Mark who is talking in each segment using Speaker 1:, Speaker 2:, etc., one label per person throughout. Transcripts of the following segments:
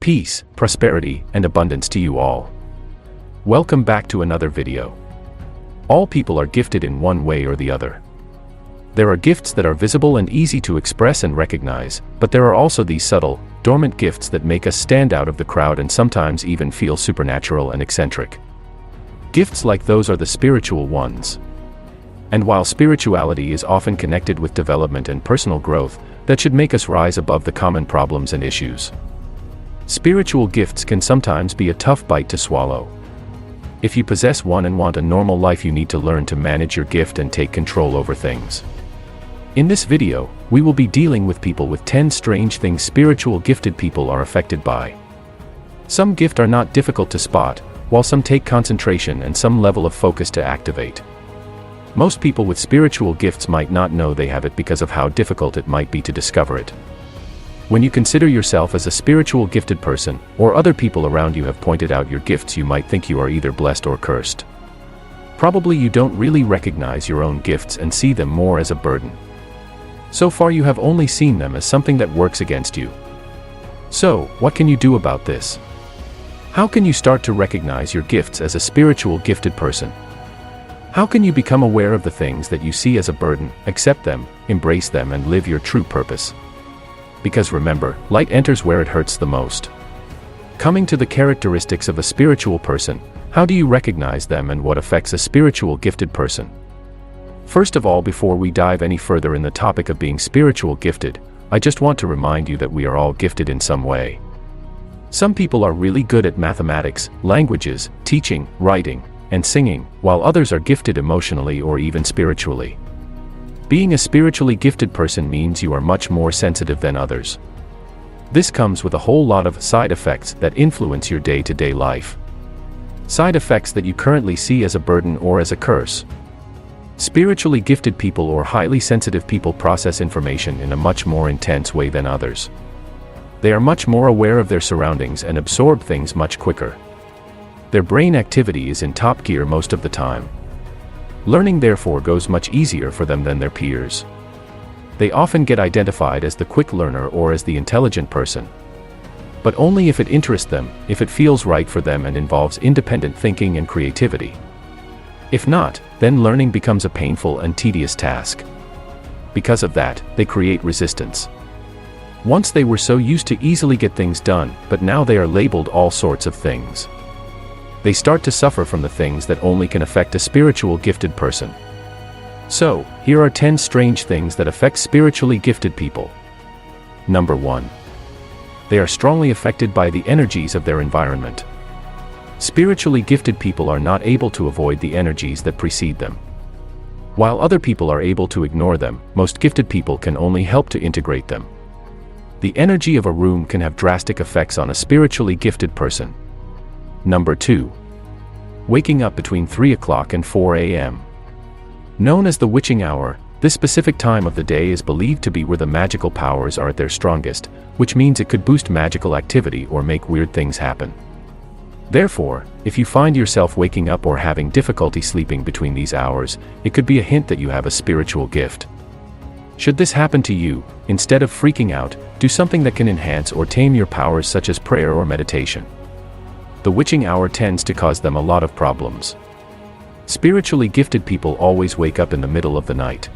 Speaker 1: Peace, prosperity, and abundance to you all. Welcome back to another video. All people are gifted in one way or the other. There are gifts that are visible and easy to express and recognize, but there are also these subtle, dormant gifts that make us stand out of the crowd and sometimes even feel supernatural and eccentric. Gifts like those are the spiritual ones. And while spirituality is often connected with development and personal growth, that should make us rise above the common problems and issues. Spiritual gifts can sometimes be a tough bite to swallow. If you possess one and want a normal life, you need to learn to manage your gift and take control over things. In this video, we will be dealing with people with 10 strange things spiritual gifted people are affected by. Some gifts are not difficult to spot, while some take concentration and some level of focus to activate. Most people with spiritual gifts might not know they have it because of how difficult it might be to discover it. When you consider yourself as a spiritual gifted person, or other people around you have pointed out your gifts, you might think you are either blessed or cursed. Probably you don't really recognize your own gifts and see them more as a burden. So far you have only seen them as something that works against you. So, what can you do about this? How can you start to recognize your gifts as a spiritual gifted person? How can you become aware of the things that you see as a burden, accept them, embrace them, and live your true purpose? Because remember, light enters where it hurts the most. Coming to the characteristics of a spiritual person, how do you recognize them and what affects a spiritual gifted person? First of all, before we dive any further in the topic of being spiritual gifted, I just want to remind you that we are all gifted in some way. Some people are really good at mathematics, languages, teaching, writing, and singing, while others are gifted emotionally or even spiritually. Being a spiritually gifted person means you are much more sensitive than others. This comes with a whole lot of side effects that influence your day-to-day life. Side effects that you currently see as a burden or as a curse. Spiritually gifted people or highly sensitive people process information in a much more intense way than others. They are much more aware of their surroundings and absorb things much quicker. Their brain activity is in top gear most of the time. Learning therefore goes much easier for them than their peers. They often get identified as the quick learner or as the intelligent person. But only if it interests them, if it feels right for them and involves independent thinking and creativity. If not, then learning becomes a painful and tedious task. Because of that, they create resistance. Once they were so used to easily get things done, but now they are labeled all sorts of things. They start to suffer from the things that only can affect a spiritual gifted person. So, here are 10 strange things that affect spiritually gifted people. Number 1. They are strongly affected by the energies of their environment. Spiritually gifted people are not able to avoid the energies that precede them. While other people are able to ignore them, most gifted people can only help to integrate them. The energy of a room can have drastic effects on a spiritually gifted person. Number 2. Waking up between 3 o'clock and 4 a.m. Known as the witching hour, this specific time of the day is believed to be where the magical powers are at their strongest, which means it could boost magical activity or make weird things happen. Therefore, if you find yourself waking up or having difficulty sleeping between these hours, it could be a hint that you have a spiritual gift. Should this happen to you, instead of freaking out, do something that can enhance or tame your powers, such as prayer or meditation. The witching hour tends to cause them a lot of problems. Spiritually gifted people always wake up in the middle of the night.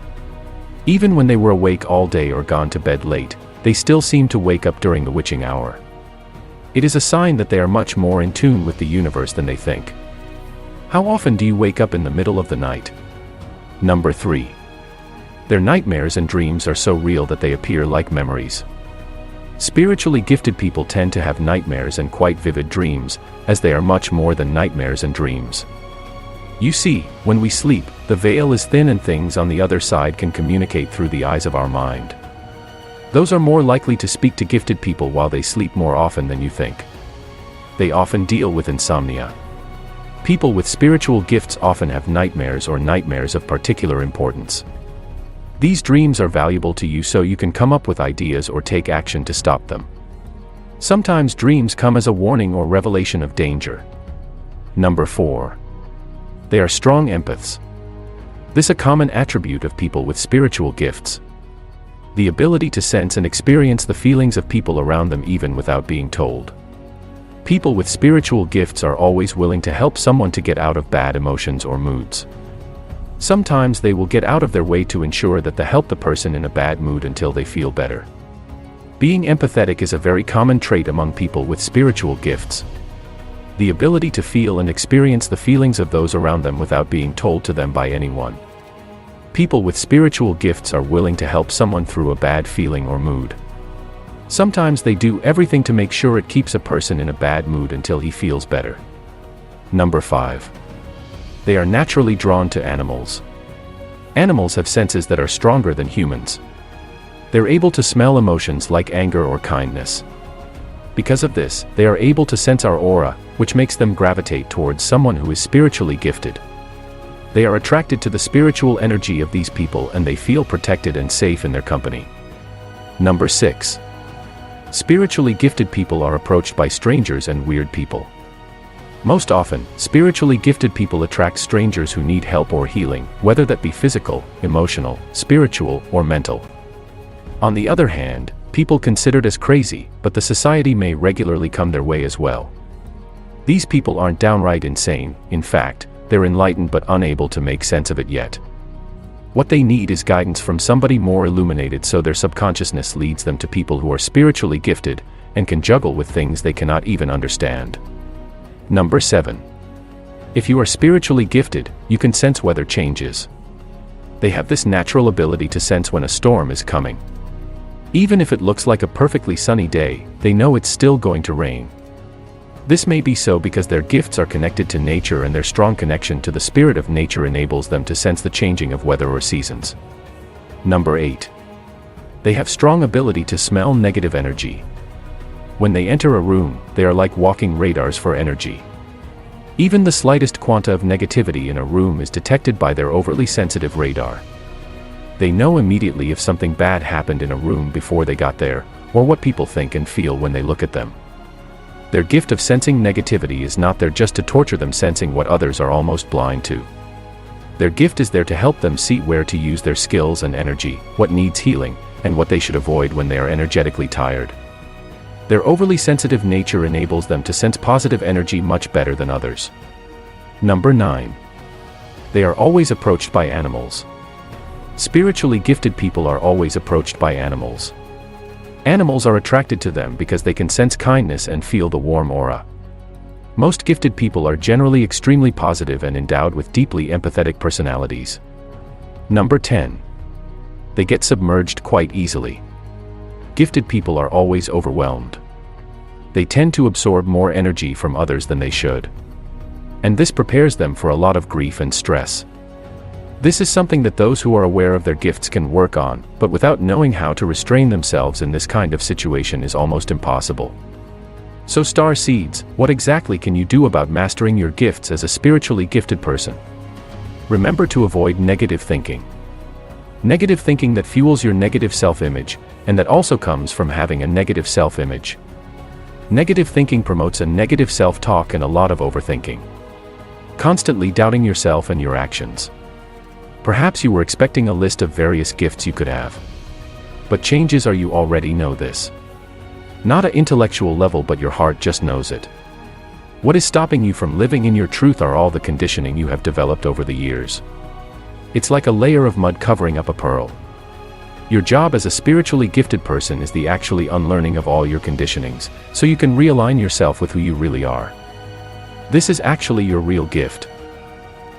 Speaker 1: Even when they were awake all day or gone to bed late, they still seem to wake up during the witching hour. It is a sign that they are much more in tune with the universe than they think. How often do you wake up in the middle of the night? Number 3. Their nightmares and dreams are so real that they appear like memories. Spiritually gifted people tend to have nightmares and quite vivid dreams, as they are much more than nightmares and dreams. You see, when we sleep, the veil is thin and things on the other side can communicate through the eyes of our mind. Those are more likely to speak to gifted people while they sleep more often than you think. They often deal with insomnia. People with spiritual gifts often have nightmares or nightmares of particular importance. These dreams are valuable to you so you can come up with ideas or take action to stop them. Sometimes dreams come as a warning or revelation of danger. Number 4. They are strong empaths. This is a common attribute of people with spiritual gifts. The ability to sense and experience the feelings of people around them even without being told. People with spiritual gifts are always willing to help someone to get out of bad emotions or moods. Sometimes they will get out of their way to ensure that they help the person in a bad mood until they feel better. Being empathetic is a very common trait among people with spiritual gifts. The ability to feel and experience the feelings of those around them without being told to them by anyone. People with spiritual gifts are willing to help someone through a bad feeling or mood. Sometimes they do everything to make sure it keeps a person in a bad mood until he feels better. Number 5. They are naturally drawn to animals. Animals have senses that are stronger than humans. They're able to smell emotions like anger or kindness. Because of this, they are able to sense our aura, which makes them gravitate towards someone who is spiritually gifted. They are attracted to the spiritual energy of these people and they feel protected and safe in their company. Number 6. Spiritually gifted people are approached by strangers and weird people. Most often, spiritually gifted people attract strangers who need help or healing, whether that be physical, emotional, spiritual, or mental. On the other hand, people considered as crazy, but the society may regularly come their way as well. These people aren't downright insane, in fact, they're enlightened but unable to make sense of it yet. What they need is guidance from somebody more illuminated, so their subconsciousness leads them to people who are spiritually gifted and can juggle with things they cannot even understand. Number 7. If you are spiritually gifted, you can sense weather changes. They have this natural ability to sense when a storm is coming. Even if it looks like a perfectly sunny day, they know it's still going to rain. This may be so because their gifts are connected to nature and their strong connection to the spirit of nature enables them to sense the changing of weather or seasons. Number 8. They have strong ability to smell negative energy. When they enter a room, they are like walking radars for energy. Even the slightest quanta of negativity in a room is detected by their overly sensitive radar. They know immediately if something bad happened in a room before they got there, or what people think and feel when they look at them. Their gift of sensing negativity is not there just to torture them, sensing what others are almost blind to. Their gift is there to help them see where to use their skills and energy, what needs healing, and what they should avoid when they are energetically tired. Their overly sensitive nature enables them to sense positive energy much better than others. Number 9. They are always approached by animals. Spiritually gifted people are always approached by animals. Animals are attracted to them because they can sense kindness and feel the warm aura. Most gifted people are generally extremely positive and endowed with deeply empathetic personalities. Number 10. They get submerged quite easily. Gifted people are always overwhelmed. They tend to absorb more energy from others than they should. And this prepares them for a lot of grief and stress. This is something that those who are aware of their gifts can work on, but without knowing how to restrain themselves in this kind of situation is almost impossible. So star seeds, what exactly can you do about mastering your gifts as a spiritually gifted person? Remember to avoid negative thinking. Negative thinking that fuels your negative self-image, and that also comes from having a negative self-image. Negative thinking promotes a negative self-talk and a lot of overthinking. Constantly doubting yourself and your actions. Perhaps you were expecting a list of various gifts you could have. But changes are you already know this. Not at intellectual level, but your heart just knows it. What is stopping you from living in your truth are all the conditioning you have developed over the years. It's like a layer of mud covering up a pearl. Your job as a spiritually gifted person is the actually unlearning of all your conditionings, so you can realign yourself with who you really are. This is actually your real gift.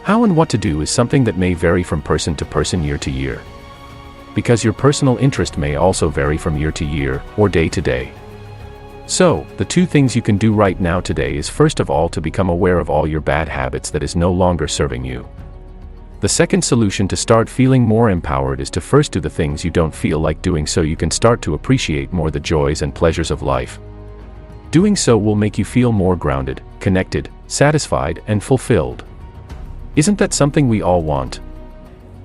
Speaker 1: How and what to do is something that may vary from person to person, year to year. Because your personal interest may also vary from year to year, or day to day. So, the 2 things you can do right now today is first of all to become aware of all your bad habits that is no longer serving you. The second solution to start feeling more empowered is to first do the things you don't feel like doing, so you can start to appreciate more the joys and pleasures of life. Doing so will make you feel more grounded, connected, satisfied, and fulfilled. Isn't that something we all want?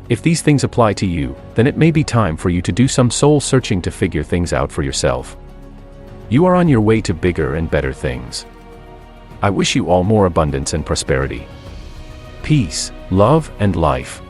Speaker 1: If these things apply to you, then it may be time for you to do some soul searching to figure things out for yourself. You are on your way to bigger and better things. I wish you all more abundance and prosperity. Peace, love, and life.